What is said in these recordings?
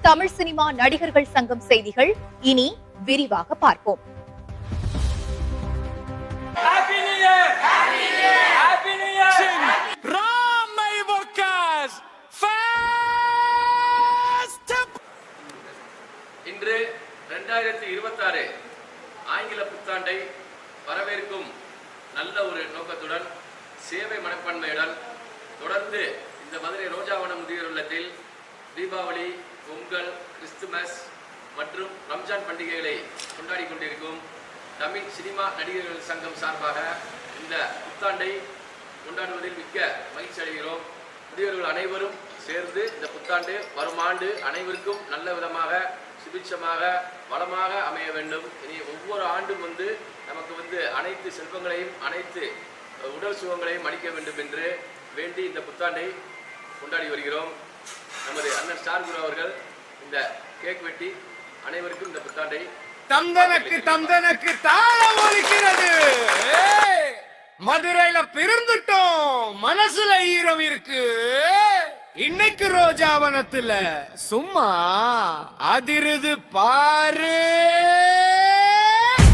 Tamil cinema நடிகர்கள் சங்கம் செய்திகள் இனி விரிவாக பார்ப்போம். இன்று 2026 ஆங்கில புத்தாண்டை வரவேற்கும் நல்ல ஒரு நோக்கத்துடன் சேவை மனப்பான்மையுடன் தொடர்ந்து இந்த மதுரை ரோஜாவனம் முதியோர் இல்லத்தில் தீபாவளி, பொங்கல், கிறிஸ்துமஸ் மற்றும் ரம்ஜான் பண்டிகைகளை கொண்டாடி கொண்டிருக்கும் தமிழ் சினிமா நடிகர்கள் சங்கம் சார்பாக இந்த புத்தாண்டை கொண்டாடுவதில் மிக்க மகிழ்ச்சி அடைகிறோம். முதியோர்கள் அனைவரும் சேர்ந்து இந்த புத்தாண்டு வரும் ஆண்டு அனைவருக்கும் நல்ல விதமாக சுபிட்சமாக வளமாக அமைய வேண்டும். இனி ஒவ்வொரு ஆண்டும் நமக்கு அனைத்து செல்வங்களையும் அனைத்து உடல் சுகங்களையும் அளிக்க வேண்டும் என்று வேண்டி இந்த புத்தாண்டை கொண்டாடி வருகிறோம். நமது அண்ணன் ஸ்டார் குரு அவர்கள் இந்த கேக் வெட்டி அனைவருக்கும் இந்த புத்தாண்டை தந்தனக்கு தாளம் ஒலிக்கிறது. மதுரையில பிறந்துட்டோம், மனசுல ஈரம் இருக்கு. இன்னைக்கு ரோஜாவனத்துல சும்மா அதிருது பாரு.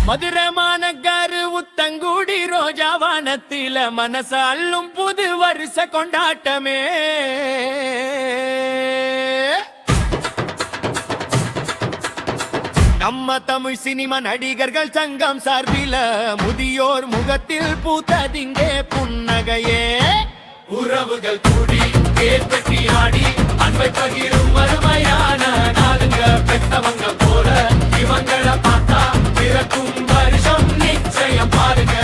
மதுரமான கரு உத்தங்குடி ரோஜாவனத்தில மனச அள்ளும் புது வருஷ கொண்டாட்டமே. நம்ம தமிழ் சினிமா நடிகர்கள் சங்கம் சார்பில முதியோர் முகத்தில் பூத்ததிங்கே புன்னகையே. உறவுகள் கூடி கேட்பட்டி ஆடி அன்பை பகிரும் அருமையான நாளுங்க. பெற்றவங்க போல இவங்களை பார்த்தா பிறக்கும் வருஷம் நிச்சயம் பாருங்க.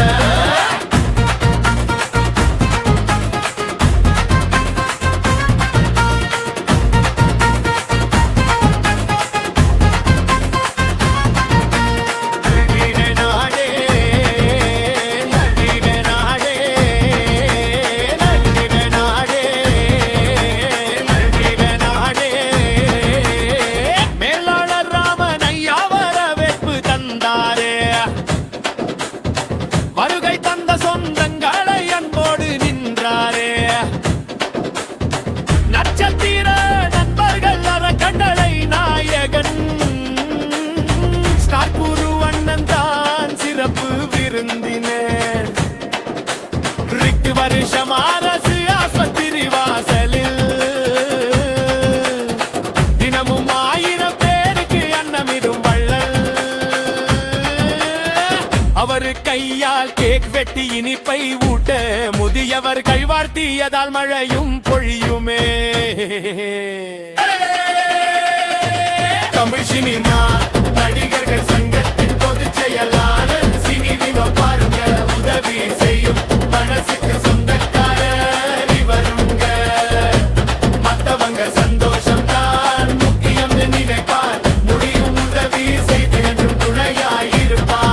வருஷமாரசு ஆஸ்பத்திரி வாசலில் தினமும் 1000 பேருக்கு அன்னமிடும் வள்ளல். அவர் கையால் கேக் வெட்டி இனிப்பை ஊட்ட முதியவர்கள் வாழ்த்தியதால் மழையும் பொழியுமே. தமிழ் சினிமா நடிகர்கள் சங்கத்தின் பொதுச் செயலாளர் சினிமா பாருங்க உதவி செய்யும் மனசுக்கு சொந்தக்காரர் இவருங்க. மத்தவங்க சந்தோஷம் தான் முக்கியம் நினைப்பார், முடியும் உதவி செய்து என்றும் துணையாயிருப்பார்.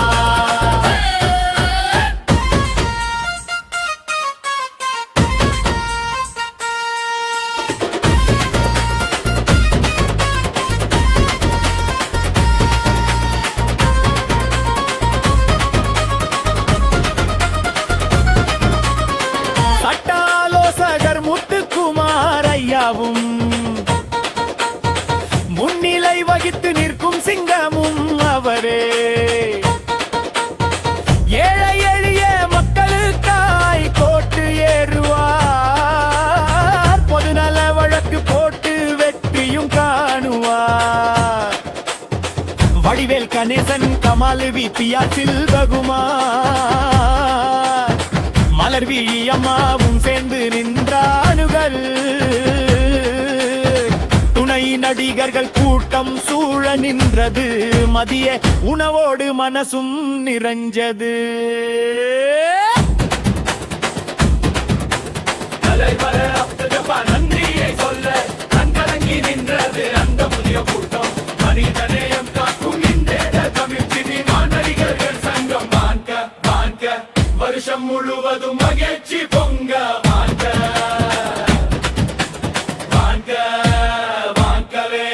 முன்னிலை வகித்து நிற்கும் சிங்கமும் அவரே. ஏழை எளிய மக்களுக்காய் கோட்டு ஏறுவார், பொதுநல வழக்கு போட்டு வெற்றியும் காணுவார். வடிவேல் கணேசன் கமால் விபிஆர் சில்வகுமார் மலர்வி அம்மாவும் சேர்ந்து நின்றானுகள். துணை நடிகர்கள் கூட்டம் சூழ நின்றது, மதிய உணவோடு மனசும் நிறைஞ்சது. நன்றியை சொல்ல கண்கலங்கி நின்றது அந்த புதிய கூட்டம். மனிதநேயம் காக்கும் இந்த தமிழ் சினிமா நடிகர்கள் சங்கம். வாங்க வருஷம் முழுவதும் மகிழ்ச்சி பொங்க. வாங்கவே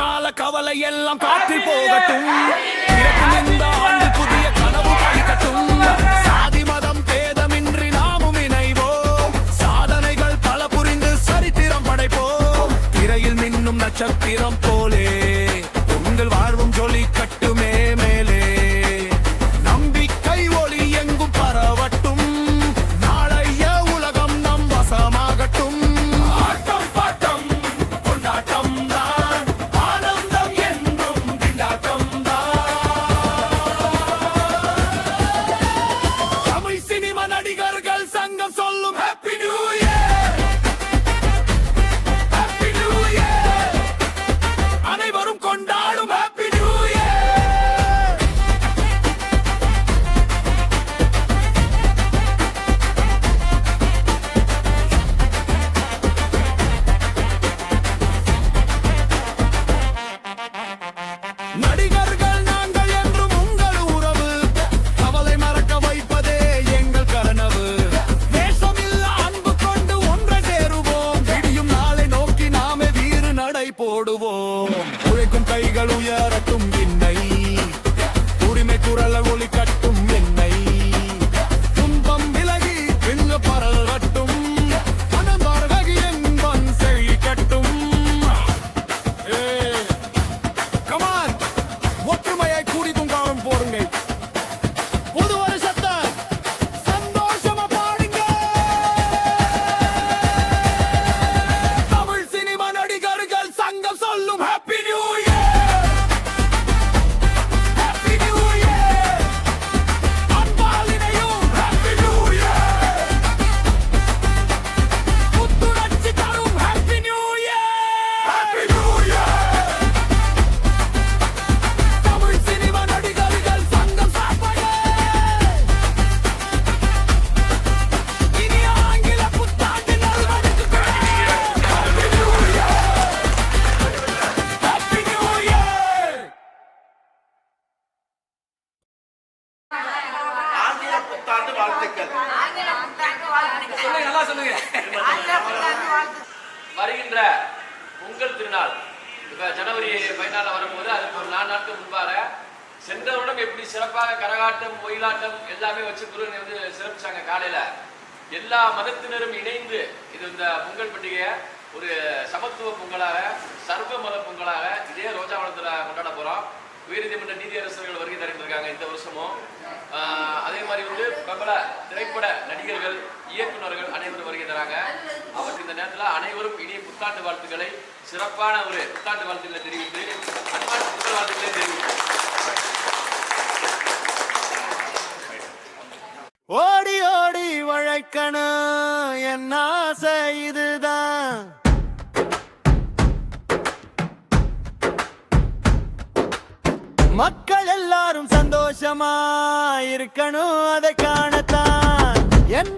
கால கவலை எல்லாம் காற்றில் போகட்டும். பிறக்கும் இந்த ஆண்டு புதிய கனவு பலிக்கட்டும். சாதி மதம் பேதமின்றி நாமும் இணைவோம். சாதனைகள் பல புரிந்து சரித்திரம் படைப்போம். திரையில் மின்னும் நட்சத்திரம் போலே உங்கள் வாழ்வும் ஜொலி கட்டுமே மேலே. நம்பிக்கை ஒளி எங்கும் பரவட்டும். நாளைய உலகம் நம் வசமாகட்டும். ஆட்டம் பாட்டம் கொண்டாட்டம் தான், ஆனந்தம் என்றும் திண்டாட்டம் தான். தமிழ் சினிமா நடிகர்கள் சங்கம் சொல்லும் happy new year, happy new year. அனைவரும் கொண்டாடும் ஹாப்பி நியூ இயர். நடிகர்கள் நாங்கள் என்றும் உங்கள் உறவு. கவலை மறக்க வைப்பதே எங்கள் கனவு. வேஷமில்ல அன்பு கொண்டு ஒன்றை சேருவோம். விடியும் நாளை நோக்கி நாமே வீறு நடை போடுவோம். உழைக்கும் கைகள் உயரட்டும் விண்ணை, உரிமை குரல் ஒளி கட்டும் என்னை. துன்பம் விலகி விண்ணு பரவட்டும். மனம் பரவகி என்பன் செழிக்கட்டும். கமான், ஒற்றுமையை கூடி தூங்காமல் போருங்க. புது வருஷத்தை சந்தோஷமா பாடுங்க. தமிழ் சினிமா நடிகர்கள் சங்கம் சொல்லும் happy new year, happy new year. அன்பால் இணையும் ஹாப்பி நியூ இயர். புத்துணர்ச்சி தரும் happy new year, happy new year. Tamil cinema நடிகர்கள் சங்கம் சார்பாக இனிய ஆங்கில புத்தாண்டு நல்வாழ்த்துக்கள். Happy new year, happy new year. ஆங்கில புத்தாண்டு வாழ்த்துக்கள். வருகின்ற பொங்கல் திருநாள் இப்ப ஜனவரி 14 வரும்போது அதுக்கு ஒரு 4 நாட்கள் முன்பாக சென்ற வருடம் எப்படி சிறப்பாக கரகாட்டம் ஒயிலாட்டம் எல்லாமே வச்சு குருனை வந்து சிறப்பிச்சாங்க. காலையில எல்லா மதத்தினரும் இணைந்து இது இந்த பொங்கல் பண்டிகையை ஒரு சமத்துவ பொங்கலாக சர்வ மத பொங்கலாக இதே ரோஜாவனத்துல கொண்டாட போறோம். உயர்நீதிமன்ற நீதியரசர்கள் வருகை தருகின்றிருக்காங்க இந்த வருஷமும். அதே மாதிரி வந்து பிரபல திரைப்பட நடிகர்கள் இயக்குநர்கள் அனைவரும் வருகை தராங்க. அவருக்கு இந்த நேரத்தில் அனைவரும் இனிய புத்தாண்டு வாழ்த்துக்களை சிறப்பான ஒரு புத்தாண்டு வாழ்த்துக்களை தெரிவித்து அட்வான்ஸ் புத்தாண்டு வாழ்த்துக்களை தெரிவித்து ஓடி ஓடி உழைக்கணும் என் ஆசை இதுதான். மக்கள் எல்லாரும் சந்தோஷமா இருக்கணும் அதை காணத்தான் என்